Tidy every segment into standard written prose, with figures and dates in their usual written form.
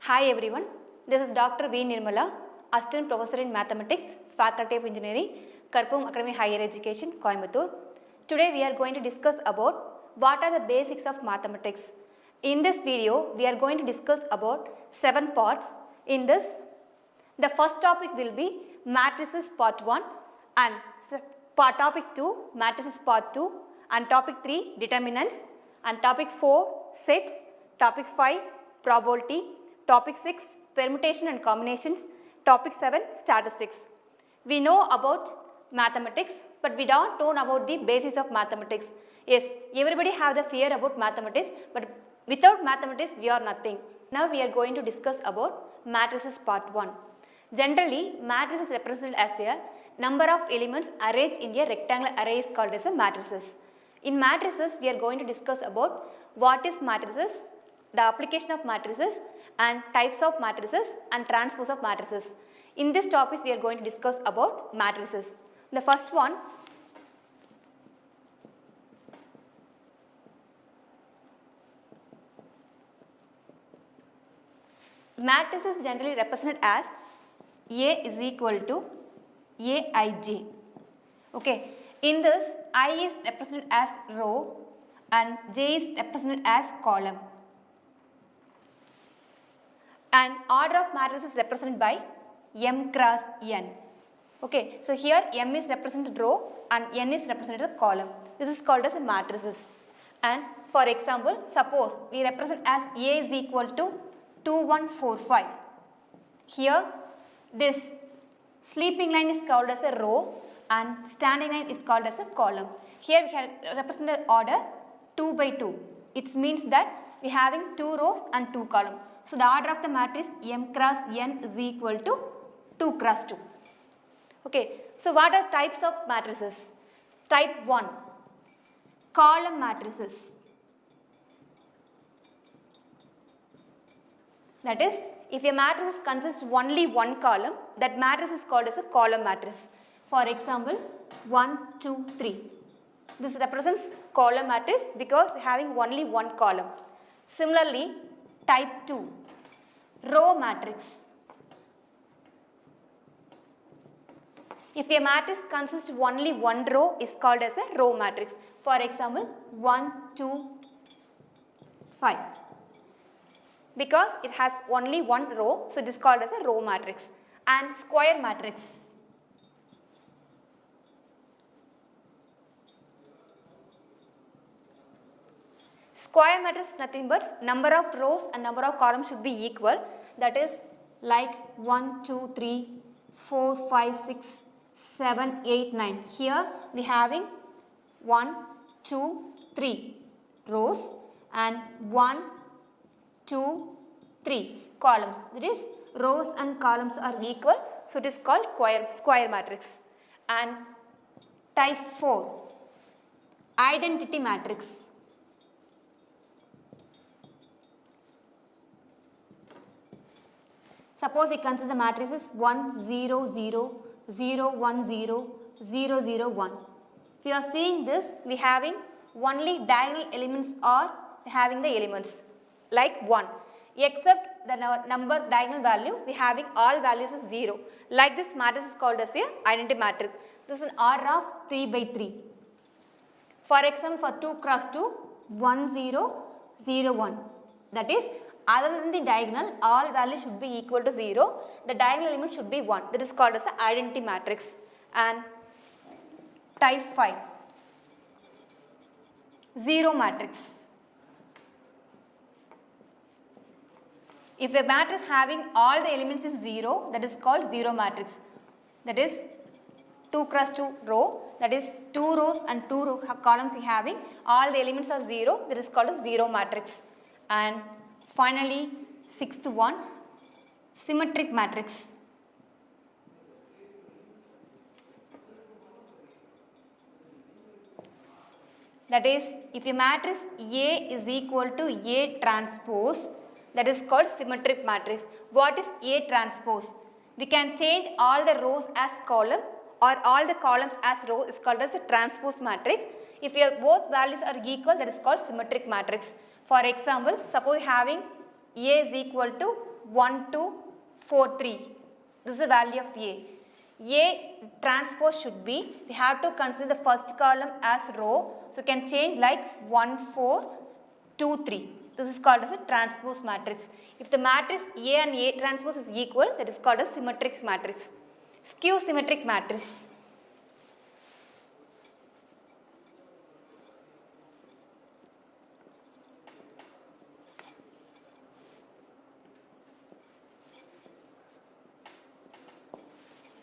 Hi everyone, this is Dr. V. Nirmala, Assistant Professor in Mathematics, Faculty of Engineering, Karpum Academy Higher Education, Coimbatore. Today we are going to discuss about what are the basics of mathematics. In this video, we are going to discuss about 7 parts. In this, the first topic will be matrices part 1 and topic 2 matrices part 2 and topic 3 determinants and topic 4 sets, topic 5 probability, topic 6 permutation and combinations, topic 7 statistics. We know about mathematics, but we don't know about the basis of mathematics. Yes, everybody have the fear about mathematics, but without mathematics we are nothing. Now we are going to discuss about matrices part 1. Generally, matrices represented as a number of elements arranged in a rectangular array is called as a matrices. In matrices, we are going to discuss about what is matrices, the application of matrices and types of matrices and transpose of matrices. In this topic, we are going to discuss about matrices. The first one, matrices generally represented as A is equal to Aij. Okay. In this, I is represented as row and J is represented as column. And order of matrices is represented by M cross N. Okay. So here M is represented row and N is represented column. This is called as a matrices. And for example, suppose we represent as A is equal to 2, 1, 4, 5. Here this sleeping line is called as a row and standing line is called as a column. Here we have represented order 2 by 2. It means that we are having 2 rows and 2 columns. So the order of the matrix M cross N is equal to 2 cross 2. Okay. So what are types of matrices? Type 1, column matrices. That is, if a matrix consists only one column, that matrix is called as a column matrix. For example, 1, 2, 3. This represents column matrix because having only one column. Similarly, type 2, row matrix. If a matrix consists only one row, is called as a row matrix. For example, 1, 2, 5. Because it has only one row, so it is called as a row matrix. And square matrix. Square matrix is nothing but number of rows and number of columns should be equal. That is like 1, 2, 3, 4, 5, 6, 7, 8, 9. Here we having 1, 2, 3 rows and 1, 2, 3 columns. That is rows and columns are equal. So it is called square matrix. And type 4, identity matrix. Suppose we consider the matrices 1, 0, 0, 0, 1, 0, 0, 0, 1. If you are seeing this, we having only diagonal elements or having the elements like 1. Except the number diagonal value, we having all values is 0. Like this matrix is called as a identity matrix. This is an order of 3 by 3. For example, for 2 cross 2, 1, 0, 0, 1. That is, other than the diagonal, all values should be equal to 0. The diagonal element should be 1. That is called as the identity matrix. And type 5, zero matrix. If a matrix having all the elements is 0, that is called zero matrix. That is 2 cross 2 row. That is 2 rows and 2 columns we having. All the elements are 0. That is called as zero matrix. And finally, sixth one, symmetric matrix. That is, if a matrix A is equal to A transpose, that is called symmetric matrix. What is A transpose? We can change all the rows as column or all the columns as row is called as a transpose matrix. If both values are equal, that is called symmetric matrix. For example, suppose having A is equal to 1, 2, 4, 3. This is the value of A. A transpose should be, we have to consider the first column as row. So, can change like 1, 4, 2, 3. This is called as a transpose matrix. If the matrix A and A transpose is equal, that is called as symmetric matrix. Skew symmetric matrix.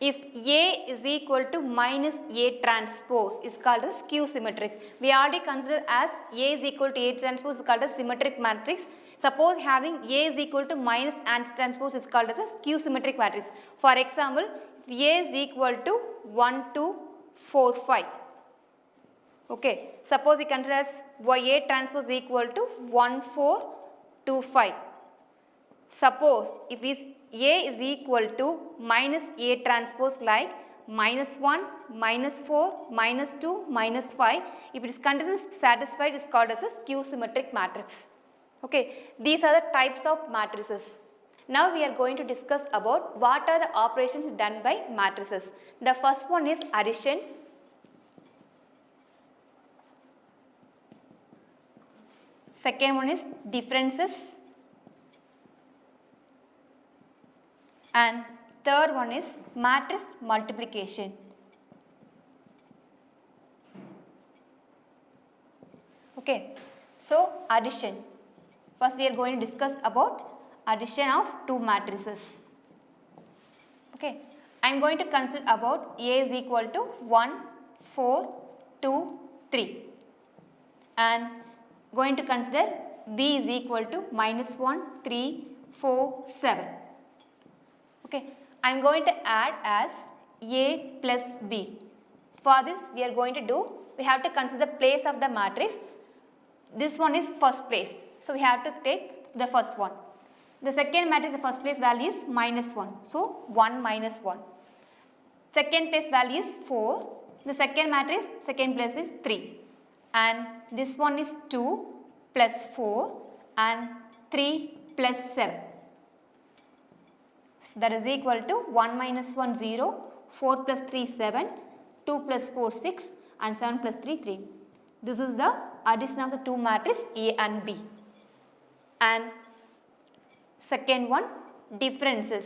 If A is equal to minus A transpose is called as skew symmetric. We already considered as A is equal to A transpose is called as symmetric matrix. Suppose having A is equal to minus A transpose is called as a skew symmetric matrix. For example, if A is equal to 1, 2, 4, 5. Okay. Suppose we consider as A transpose equal to 1, 4, 2, 5. Suppose if A is equal to minus A transpose like minus 1, minus 4, minus 2, minus 5. If its condition is satisfied, it is called as a skew symmetric matrix. Okay. These are the types of matrices. Now we are going to discuss about what are the operations done by matrices. The first one is addition. Second one is differences. And third one is matrix multiplication. Okay. So, addition. First we are going to discuss about addition of two matrices. Okay. I am going to consider about A is equal to 1, 4, 2, 3 and going to consider B is equal to minus 1, 3, 4, 7. Okay. I am going to add as A plus B. For this we are going to do, we have to consider the place of the matrix. This one is first place. So, we have to take the first one. The second matrix, the first place value is minus 1. So, 1 minus 1. Second place value is 4. The second matrix, second place is 3. And this one is 2 plus 4 and 3 plus 7. So, that is equal to 1 minus 1 0, 4 plus 3 7, 2 plus 4 6 and 7 plus 3 3. This is the addition of the two matrices A and B. And second one, differences.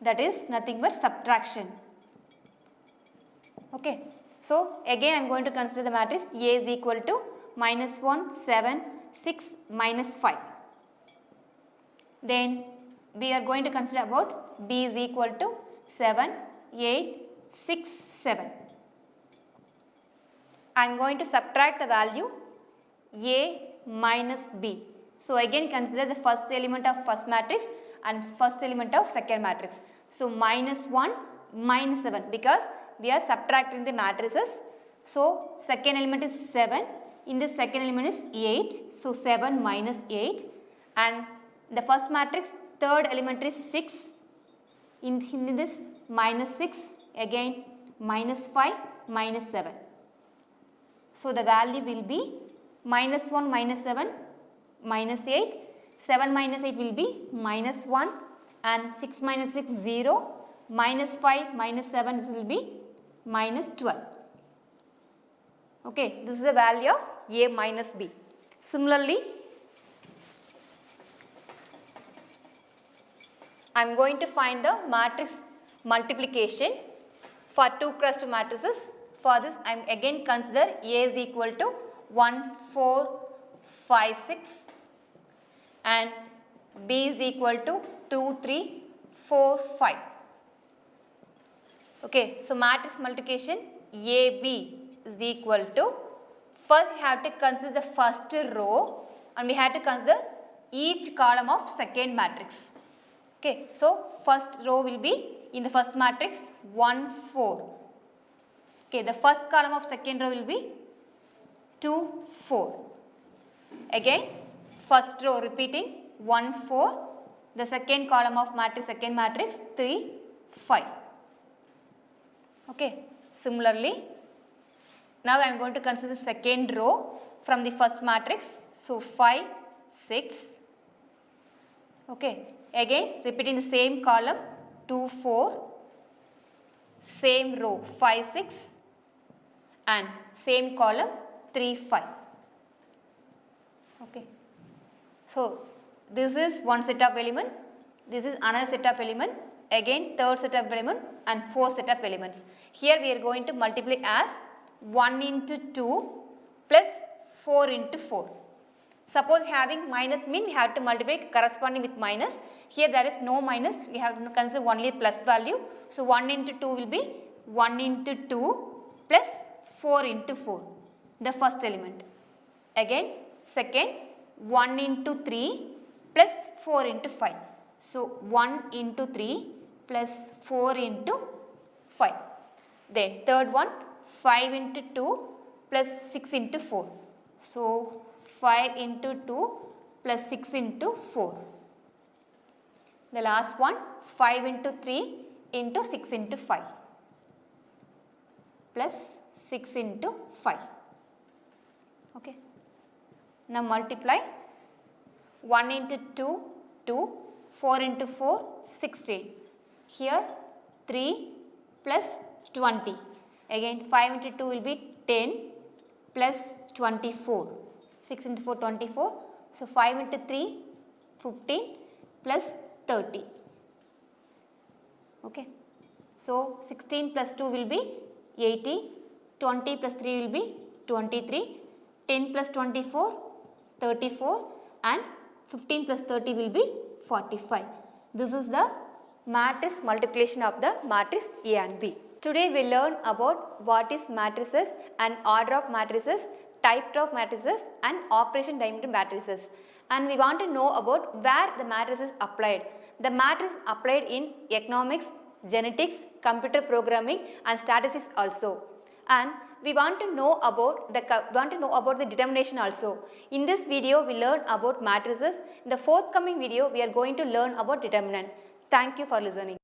That is nothing but subtraction. Okay. So, again I am going to consider the matrix A is equal to minus 1, 7, 6, minus 5. Then we are going to consider about B is equal to 7, 8, 6, 7. I am going to subtract the value A minus B. So, again consider the first element of first matrix and first element of second matrix. So, minus 1, minus 7 because we are subtracting the matrices. So, second element is 7, in this second element is 8. So, 7 minus 8 and the first matrix third element is 6, in this minus 6, again minus 5, minus 7. So, the value will be minus 1 minus 7 minus 8, 7 minus 8 will be minus 1 and 6 minus 6 0, minus 5 minus 7 this will be minus 12. Okay, this is the value of A minus B. Similarly, I am going to find the matrix multiplication for 2 cross 2 matrices. For this I am again consider A is equal to 1, 4, 5, 6 and B is equal to 2, 3, 4, 5. Okay, so matrix multiplication AB is equal to, first we have to consider the first row and we have to consider each column of second matrix. Okay, so first row will be in the first matrix 1, 4. Okay, the first column of second row will be 2, 4. Again, first row repeating 1, 4. The second column of matrix, second matrix 3, 5. Okay, similarly, now I am going to consider the second row from the first matrix. So, 5, 6, Okay, again repeating the same column 2, 4, same row 5, 6 and same column 3, 5. Okay. So, this is one set of element, this is another set of element, again third set of element and fourth set of elements. Here we are going to multiply as 1 into 2 plus 4 into 4. Suppose having minus mean we have to multiply corresponding with minus. Here there is no minus, we have to consider only plus value. So, 1 into 2 will be 1 into 2 plus 4 into 4, the first element. Again second 1 into 3 plus 4 into 5. So, 1 into 3 plus 4 into 5. Then third one 5 into 2 plus 6 into 4. So, 5 into 2 plus 6 into 4. The last one 5 into 3 into 6 into 5 plus 6 into 5. Okay. Now multiply 1 into 2, 2, 4 into 4, 16. Here 3 plus 20. Again 5 into 2 will be 10 plus 24. 6 into 4, 24. So, 5 into 3, 15 plus 30. Okay. So, 16 plus 2 will be 80, 20 plus 3 will be 23, 10 plus 24, 34 and 15 plus 30 will be 45. This is the matrix multiplication of the matrix A and B. Today we learn about what is matrices and order of matrices, type of matrices and operation diameter matrices, and we want to know about where the matrix is applied. The matrix applied in economics, genetics, computer programming and statistics also, and we want to know about the determination also. In this video we learn about matrices. In the forthcoming video we are going to learn about determinant. Thank you for listening.